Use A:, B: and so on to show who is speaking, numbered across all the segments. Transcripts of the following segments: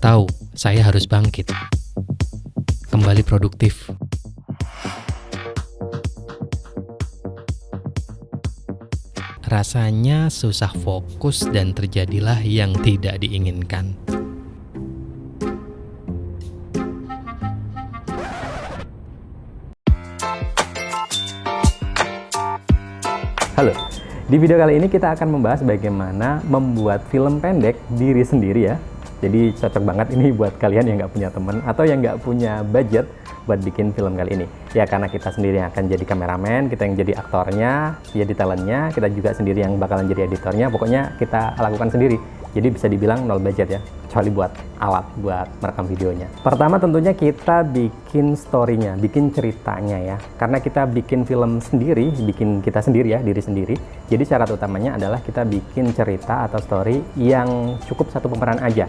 A: tahu saya harus bangkit, kembali produktif. Rasanya susah fokus dan terjadilah yang tidak diinginkan.
B: Halo, di video kali ini kita akan membahas bagaimana membuat film pendek diri sendiri ya. Jadi cocok banget ini buat kalian yang nggak punya teman atau yang nggak punya budget buat bikin film kali ini. Ya karena kita sendiri yang akan jadi kameramen, kita yang jadi aktornya, jadi talentnya, kita juga sendiri yang bakalan jadi editornya. Pokoknya kita lakukan sendiri. Jadi bisa dibilang nol budget ya, kecuali buat alat buat merekam videonya. Pertama tentunya kita bikin story-nya, bikin ceritanya ya. Karena kita bikin film sendiri, bikin kita sendiri ya, diri sendiri. Jadi syarat utamanya adalah kita bikin cerita atau story yang cukup satu pemeran aja.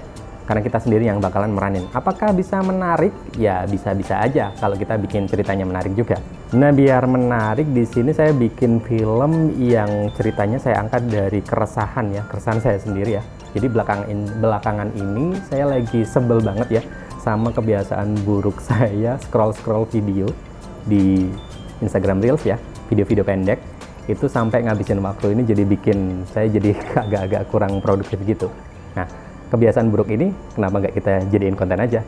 B: Karena kita sendiri yang bakalan meranin. Apakah bisa menarik? Ya bisa-bisa aja kalau kita bikin ceritanya menarik juga. Nah biar menarik di sini saya bikin film yang ceritanya saya angkat dari keresahan ya, keresahan saya sendiri ya. Jadi belakangan ini saya lagi sebel banget ya sama kebiasaan buruk saya scroll video di Instagram Reels ya, video-video pendek itu sampai ngabisin waktu ini jadi bikin saya jadi agak-agak kurang produktif gitu. Nah kebiasaan buruk ini kenapa nggak kita jadiin konten aja?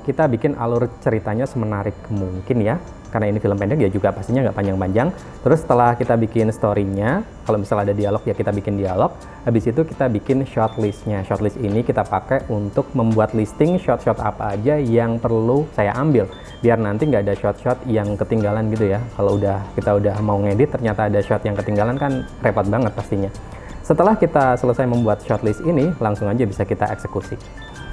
B: Kita bikin alur ceritanya semenarik mungkin ya, karena ini film pendek ya juga pastinya nggak panjang-panjang. Terus setelah kita bikin story-nya, kalau misalnya ada dialog ya kita bikin dialog. Habis itu kita bikin shortlist-nya. Shortlist ini kita pakai untuk membuat listing shot-shot apa aja yang perlu saya ambil, biar nanti nggak ada shot-shot yang ketinggalan gitu ya. Kalau kita udah mau ngedit ternyata ada shot yang ketinggalan kan repot banget pastinya. Setelah kita selesai membuat shortlist ini, langsung aja bisa kita eksekusi.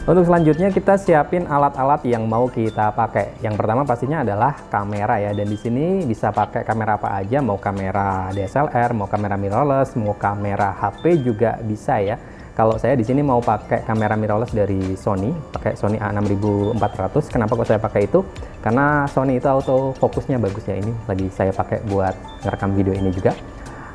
B: Untuk selanjutnya kita siapin alat-alat yang mau kita pakai. Yang pertama pastinya adalah kamera ya, dan di sini bisa pakai kamera apa aja, mau kamera DSLR, mau kamera mirrorless, mau kamera HP juga bisa ya. Kalau saya di sini mau pakai kamera mirrorless dari Sony, pakai Sony A6400. Kenapa kok saya pakai itu? Karena Sony itu auto fokusnya bagus ya. Ini lagi saya pakai buat ngerekam video ini juga.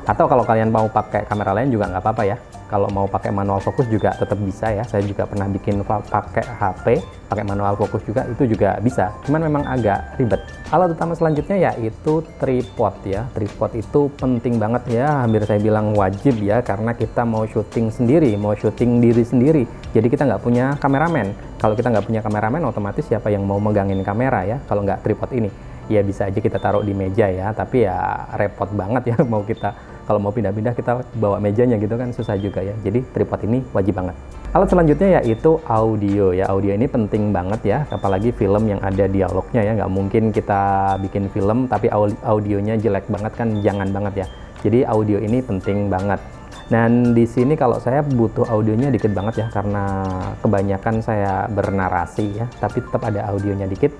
B: Atau kalau kalian mau pakai kamera lain juga nggak apa-apa ya. Kalau mau pakai manual fokus juga tetap bisa ya. Saya juga pernah bikin pakai HP, pakai manual fokus juga, itu juga bisa. Cuman memang agak ribet. Alat utama selanjutnya yaitu tripod ya. Tripod itu penting banget ya, hampir saya bilang wajib ya, karena kita mau syuting sendiri, mau syuting diri sendiri. Jadi kita nggak punya kameramen. Kalau kita nggak punya kameramen, otomatis siapa yang mau megangin kamera ya, kalau nggak tripod ini. Ya bisa aja kita taruh di meja ya, tapi ya repot banget ya mau kita, kalau mau pindah-pindah kita bawa mejanya gitu kan susah juga ya. Jadi tripod ini wajib banget. Alat selanjutnya yaitu audio ya. Audio ini penting banget ya, apalagi film yang ada dialognya ya. Nggak mungkin kita bikin film tapi audionya jelek banget kan, jangan banget ya. Jadi audio ini penting banget. Dan di sini kalau saya butuh audionya dikit banget ya, karena kebanyakan saya bernarasi ya, tapi tetap ada audionya dikit.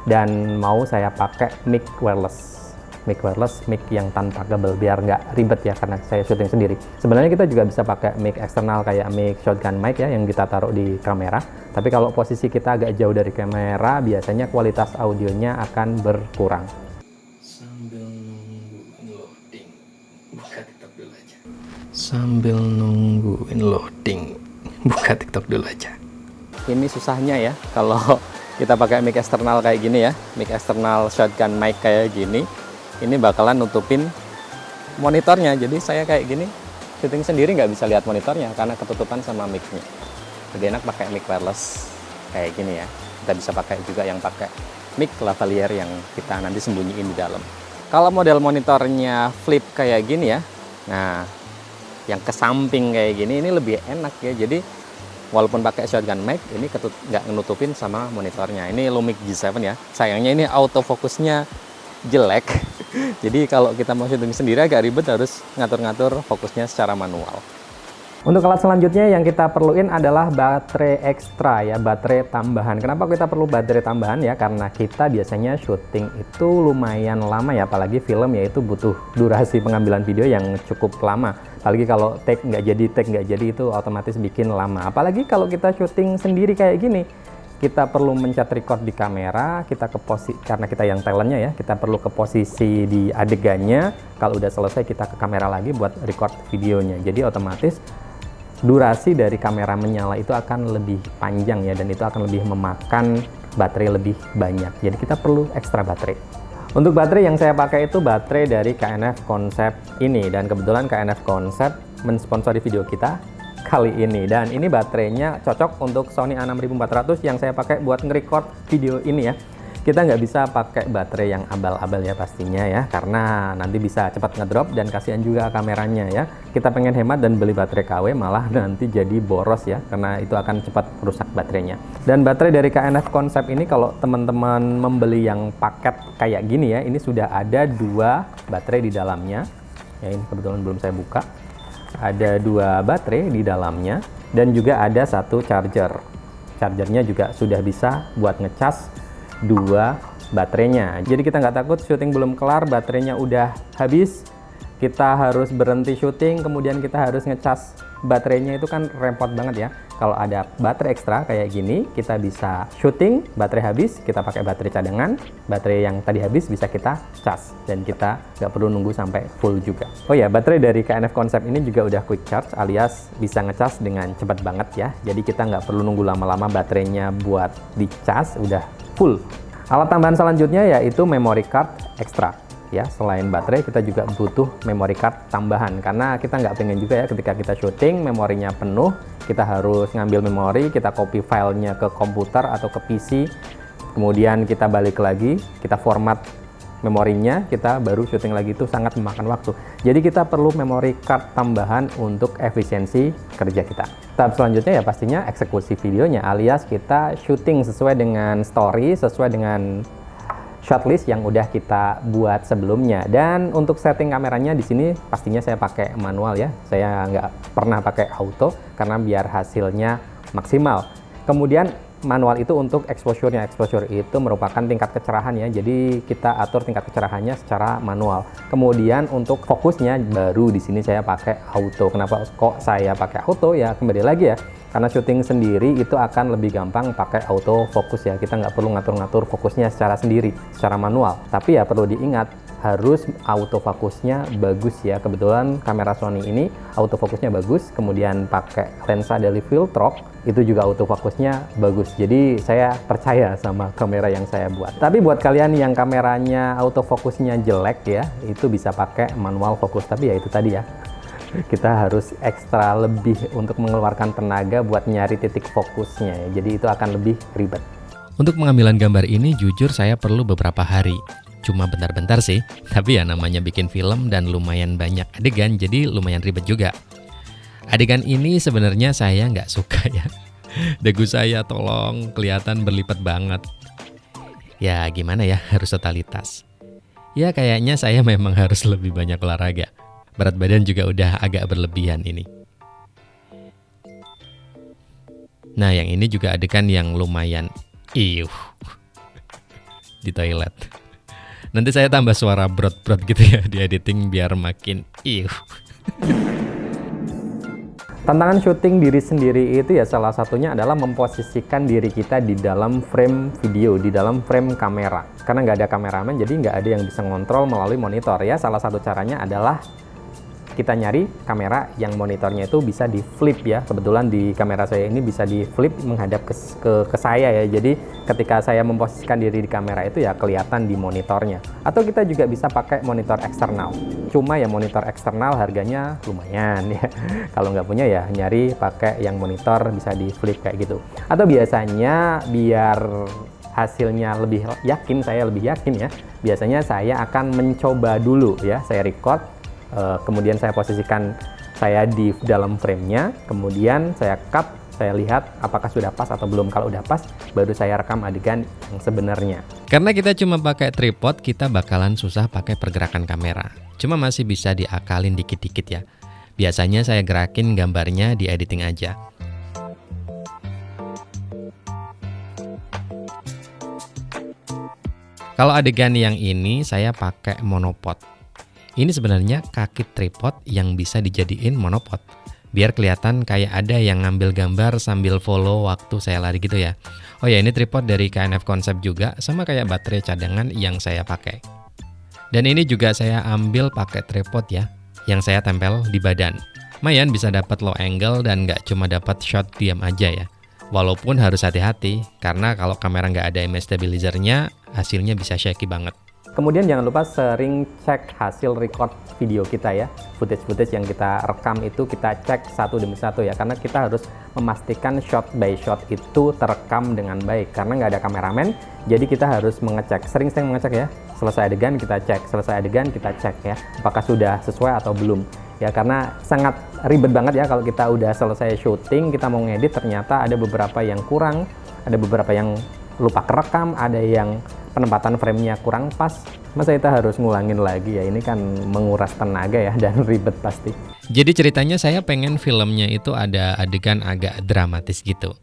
B: Dan mau saya pakai mic wireless, mic yang tanpa kabel biar nggak ribet ya, karena saya syuting sendiri. Sebenarnya kita juga bisa pakai mic eksternal kayak mic shotgun mic ya, yang kita taruh di kamera. Tapi kalau posisi kita agak jauh dari kamera, biasanya kualitas audionya akan berkurang.
A: Sambil nungguin loading, buka TikTok dulu aja. Sambil nungguin loading, buka TikTok dulu aja.
B: Ini susahnya ya kalau kita pakai mic eksternal kayak gini ya, mic eksternal shotgun mic kayak gini, ini bakalan nutupin monitornya. Jadi saya kayak gini syuting sendiri nggak bisa lihat monitornya karena ketutupan sama mic-nya. Lebih enak pakai mic wireless kayak gini ya. Kita bisa pakai juga yang pakai mic lavalier yang kita nanti sembunyiin di dalam. Kalau model monitornya flip kayak gini ya, nah yang ke samping kayak gini ini lebih enak ya. Jadi walaupun pakai shotgun mic, ini nggak nutupin sama monitornya. Ini Lumix G7 ya. Sayangnya ini autofokusnya jelek. Jadi kalau kita mau syuting sendiri agak ribet, harus ngatur-ngatur fokusnya secara manual. Untuk alat selanjutnya yang kita perluin adalah baterai ekstra ya, baterai tambahan. Kenapa kita perlu baterai tambahan ya? Karena kita biasanya syuting itu lumayan lama ya, apalagi film ya, itu butuh durasi pengambilan video yang cukup lama. Apalagi kalau take nggak jadi itu otomatis bikin lama. Apalagi kalau kita syuting sendiri kayak gini, kita perlu mencet record di kamera, kita ke posisi, karena kita yang talentnya ya, kita perlu ke posisi di adegannya. Kalau udah selesai kita ke kamera lagi buat record videonya. Jadi otomatis durasi dari kamera menyala itu akan lebih panjang ya, dan itu akan lebih memakan baterai lebih banyak. Jadi kita perlu ekstra baterai. Untuk baterai yang saya pakai itu baterai dari KNF Concept ini, dan kebetulan KNF Concept mensponsori video kita kali ini. Dan ini baterainya cocok untuk Sony A6400 yang saya pakai buat nge-record video ini ya. Kita nggak bisa pakai baterai yang abal-abal ya pastinya ya, karena nanti bisa cepat ngedrop dan kasihan juga kameranya ya. Kita pengen hemat dan beli baterai KW malah nanti jadi boros ya, karena itu akan cepat rusak baterainya. Dan baterai dari KNF Concept ini kalau teman-teman membeli yang paket kayak gini ya, ini sudah ada 2 baterai di dalamnya. Ya, ini kebetulan belum saya buka. Ada 2 baterai di dalamnya dan juga ada 1 charger. Chargernya juga sudah bisa buat ngecas 2 baterainya. Jadi kita nggak takut syuting belum kelar, baterainya udah habis, kita harus berhenti syuting, kemudian kita harus ngecas baterainya, itu kan repot banget ya. Kalau ada baterai ekstra kayak gini, kita bisa syuting, baterai habis, kita pakai baterai cadangan, baterai yang tadi habis bisa kita cas, dan kita nggak perlu nunggu sampai full juga. Oh ya, baterai dari KNF Concept ini juga udah quick charge, alias bisa ngecas dengan cepat banget ya. Jadi kita nggak perlu nunggu lama-lama baterainya buat dicas, udah full. Alat tambahan selanjutnya yaitu memory card ekstra ya. Selain baterai kita juga butuh memory card tambahan, karena kita nggak pengen juga ya ketika kita syuting memorinya penuh, kita harus ngambil memori, kita copy filenya ke komputer atau ke PC, kemudian kita balik lagi, kita format memorinya, kita baru syuting lagi, itu sangat memakan waktu. Jadi kita perlu memory card tambahan untuk efisiensi kerja kita. Tahap selanjutnya ya pastinya eksekusi videonya, alias kita syuting sesuai dengan story, sesuai dengan shotlist yang udah kita buat sebelumnya. Dan untuk setting kameranya di sini pastinya saya pakai manual ya. Saya nggak pernah pakai auto karena biar hasilnya maksimal. Kemudian manual itu untuk exposure-nya. Exposure itu merupakan tingkat kecerahan ya. Jadi kita atur tingkat kecerahannya secara manual. Kemudian untuk fokusnya baru di sini saya pakai auto. Kenapa kok saya pakai auto? Ya kembali lagi ya, karena syuting sendiri itu akan lebih gampang pakai auto fokus ya. Kita nggak perlu ngatur-ngatur fokusnya secara sendiri, secara manual. Tapi ya perlu diingat, harus autofokusnya bagus ya. Kebetulan kamera Sony ini autofokusnya bagus, kemudian pakai lensa Deli Viltrox itu juga autofokusnya bagus. Jadi saya percaya sama kamera yang saya buat. Tapi buat kalian yang kameranya autofokusnya jelek ya, itu bisa pakai manual fokus. Tapi ya itu tadi ya, kita harus ekstra lebih untuk mengeluarkan tenaga buat nyari titik fokusnya ya. Jadi itu akan lebih ribet.
A: Untuk pengambilan gambar ini jujur saya perlu beberapa hari. Cuma bentar-bentar sih, tapi ya namanya bikin film dan lumayan banyak adegan, jadi lumayan ribet juga. Adegan ini sebenarnya saya nggak suka ya. Dagu saya tolong kelihatan berlipat banget. Ya gimana ya, harus totalitas. Ya kayaknya saya memang harus lebih banyak olahraga. Berat badan juga udah agak berlebihan ini. Nah yang ini juga adegan yang lumayan di toilet. Nanti saya tambah suara brot-brot gitu ya di editing biar makin
B: Tantangan syuting diri sendiri itu ya salah satunya adalah memposisikan diri kita di dalam frame video, di dalam frame kamera. Karena nggak ada kameramen, jadi nggak ada yang bisa ngontrol melalui monitor ya. Salah satu caranya adalah kita nyari kamera yang monitornya itu bisa di flip ya. Kebetulan di kamera saya ini bisa di flip menghadap ke saya ya. Jadi ketika saya memposisikan diri di kamera itu ya kelihatan di monitornya. Atau kita juga bisa pakai monitor eksternal. Cuma ya monitor eksternal harganya lumayan ya. Kalau nggak punya ya nyari pakai yang monitor bisa di flip kayak gitu. Atau biasanya biar hasilnya lebih yakin, saya lebih yakin ya. Biasanya saya akan mencoba dulu ya. Saya record. Kemudian saya posisikan saya di dalam framenya, kemudian saya cut, saya lihat apakah sudah pas atau belum. Kalau udah pas, baru saya rekam adegan yang sebenarnya.
A: Karena kita cuma pakai tripod, kita bakalan susah pakai pergerakan kamera. Cuma masih bisa diakalin dikit-dikit ya. Biasanya saya gerakin gambarnya di editing aja. Kalau adegan yang ini saya pakai monopod. Ini sebenarnya kaki tripod yang bisa dijadiin monopod. Biar kelihatan kayak ada yang ngambil gambar sambil follow waktu saya lari gitu ya. Oh ya, ini tripod dari KNF Concept juga, sama kayak baterai cadangan yang saya pakai. Dan ini juga saya ambil pakai tripod ya, yang saya tempel di badan. Lumayan bisa dapat low angle dan nggak cuma dapat shot diam aja ya. Walaupun harus hati-hati, karena kalau kamera nggak ada image stabilizer-nya, hasilnya bisa shaky banget.
B: Kemudian jangan lupa sering cek hasil record video kita ya. Footage-footage yang kita rekam itu kita cek satu demi satu ya. Karena kita harus memastikan shot by shot itu terekam dengan baik. Karena nggak ada kameramen, jadi kita harus mengecek. Sering-sering mengecek ya. Selesai adegan kita cek, selesai adegan kita cek ya. Apakah sudah sesuai atau belum. Ya karena sangat ribet banget ya kalau kita udah selesai syuting, kita mau ngedit ternyata ada beberapa yang kurang, ada beberapa yang lupa kerekam, ada yang penempatan frame-nya kurang pas. Masa kita harus ngulangin lagi ya, ini kan menguras tenaga ya dan ribet pasti.
A: Jadi ceritanya saya pengen filmnya itu ada adegan agak dramatis gitu.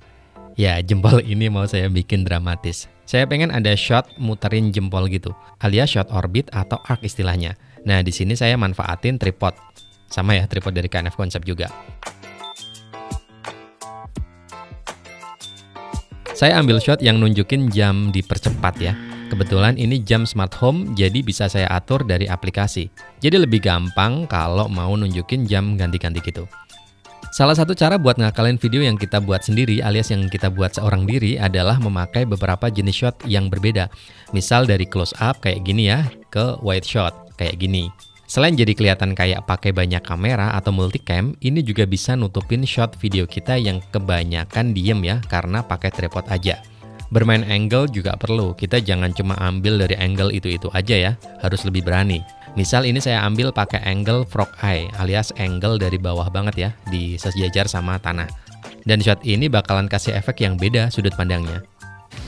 A: Ya jempol ini mau saya bikin dramatis. Saya pengen ada shot muterin jempol gitu, alias shot orbit atau arc istilahnya. Nah di sini saya manfaatin tripod. Sama ya, tripod dari KNF Concept juga. Saya ambil shot yang nunjukin jam dipercepat ya. Kebetulan ini jam smart home, jadi bisa saya atur dari aplikasi. Jadi lebih gampang kalau mau nunjukin jam ganti-ganti gitu. Salah satu cara buat ngakalin video yang kita buat sendiri alias yang kita buat seorang diri adalah memakai beberapa jenis shot yang berbeda. Misal dari close up kayak gini ya, ke wide shot kayak gini. Selain jadi kelihatan kayak pakai banyak kamera atau multicam, ini juga bisa nutupin shot video kita yang kebanyakan diem ya, karena pakai tripod aja. Bermain angle juga perlu, kita jangan cuma ambil dari angle itu-itu aja ya, harus lebih berani. Misal ini saya ambil pakai angle frog eye, alias angle dari bawah banget ya, di sejajar sama tanah. Dan shot ini bakalan kasih efek yang beda sudut pandangnya.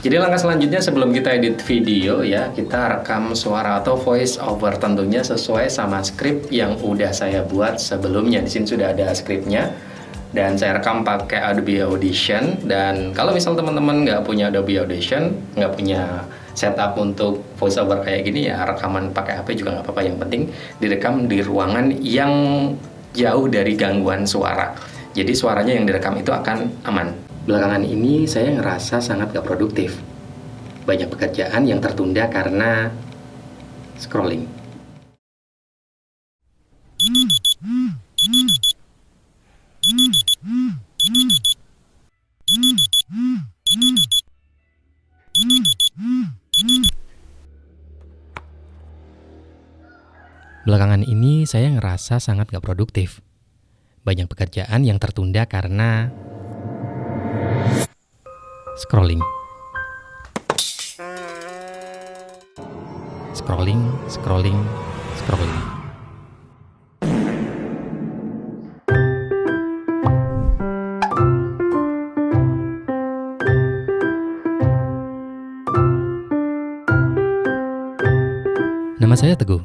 A: Jadi langkah selanjutnya sebelum kita edit video ya, kita rekam suara atau voice over tentunya sesuai sama skrip yang udah saya buat sebelumnya. Di sini sudah ada skripnya dan saya rekam pakai Adobe Audition. Dan kalau misal teman-teman nggak punya Adobe Audition, nggak punya setup untuk voice over kayak gini ya, rekaman pakai HP juga nggak apa-apa. Yang penting direkam di ruangan yang jauh dari gangguan suara. Jadi suaranya yang direkam itu akan aman. Belakangan ini saya ngerasa sangat gak produktif. Banyak pekerjaan yang tertunda karena scrolling. Belakangan ini saya ngerasa sangat gak produktif. Banyak pekerjaan yang tertunda karena scrolling. Nama saya Teguh.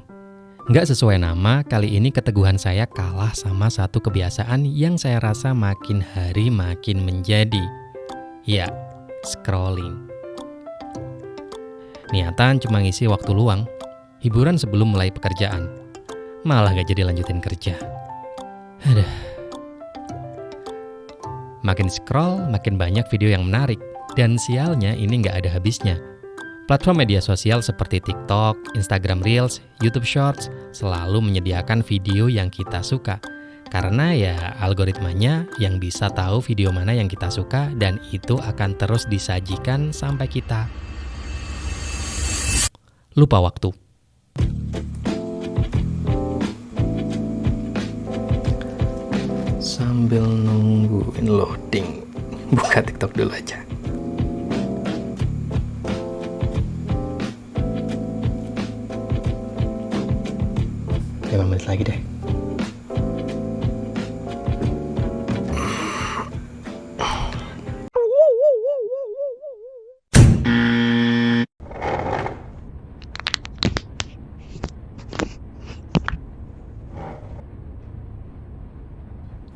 A: Nggak sesuai nama, kali ini keteguhan saya kalah sama satu kebiasaan yang saya rasa makin hari makin menjadi. Ya, scrolling. Niatan cuma ngisi waktu luang, hiburan sebelum mulai pekerjaan. Malah gak jadi lanjutin kerja. Aduh. Makin scroll, makin banyak video yang menarik. Dan sialnya ini gak ada habisnya. Platform media sosial seperti TikTok, Instagram Reels, YouTube Shorts selalu menyediakan video yang kita suka. Karena ya algoritmanya yang bisa tahu video mana yang kita suka dan itu akan terus disajikan sampai kita lupa waktu. Sambil nungguin loading, buka TikTok dulu aja. 5 menit lagi deh.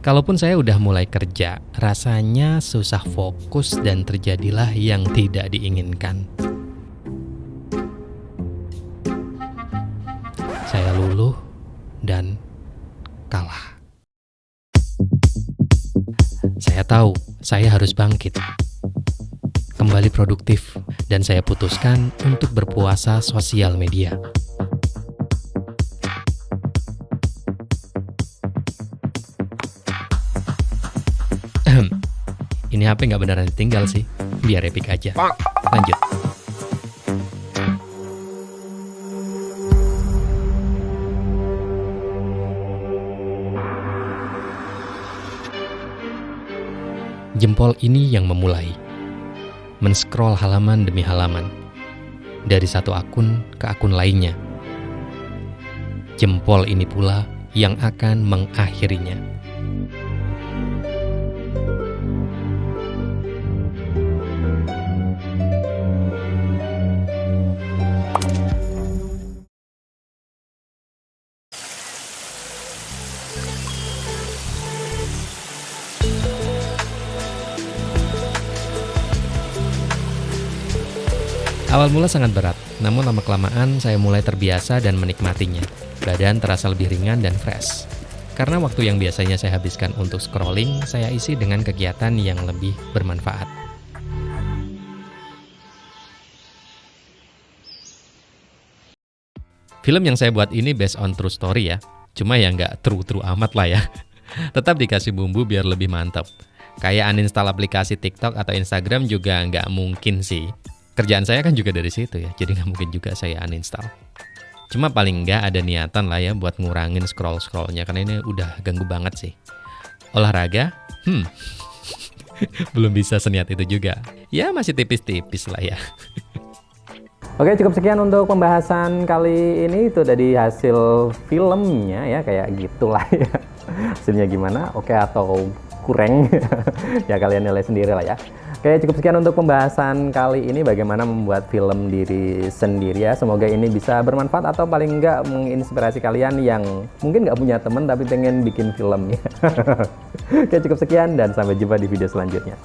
A: Kalaupun saya udah mulai kerja, rasanya susah fokus dan terjadilah yang tidak diinginkan. Saya luluh dan kalah. Saya tahu, saya harus bangkit, kembali produktif, dan saya putuskan untuk berpuasa sosial media. Ini HP nggak beneran ditinggal sih, biar epic aja. Lanjut. Jempol ini yang memulai. Men-scroll halaman demi halaman. Dari satu akun ke akun lainnya. Jempol ini pula yang akan mengakhirinya. Awal mula sangat berat, namun lama-kelamaan saya mulai terbiasa dan menikmatinya. Badan terasa lebih ringan dan fresh. Karena waktu yang biasanya saya habiskan untuk scrolling, saya isi dengan kegiatan yang lebih bermanfaat. Film yang saya buat ini based on true story ya, cuma ya nggak true-true amat lah ya. Tetap dikasih bumbu biar lebih mantap. Kayak uninstall aplikasi TikTok atau Instagram juga nggak mungkin sih. Kerjaan saya kan juga dari situ ya, jadi nggak mungkin juga saya uninstall. Cuma paling nggak ada niatan lah ya buat ngurangin scroll-scrollnya, karena ini udah ganggu banget sih. Olahraga? Belum bisa seniat itu juga. Ya masih tipis-tipis lah ya.
B: Oke, cukup sekian untuk pembahasan kali ini. Itu dari hasil filmnya ya, kayak gitulah ya. Hasilnya gimana? Oke atau kurang? Ya kalian nilai sendiri lah ya. Oke, cukup sekian untuk pembahasan kali ini, bagaimana membuat film diri sendiri ya. Semoga ini bisa bermanfaat atau paling enggak menginspirasi kalian yang mungkin nggak punya teman tapi pengen bikin film ya. Oke, cukup sekian dan sampai jumpa di video selanjutnya.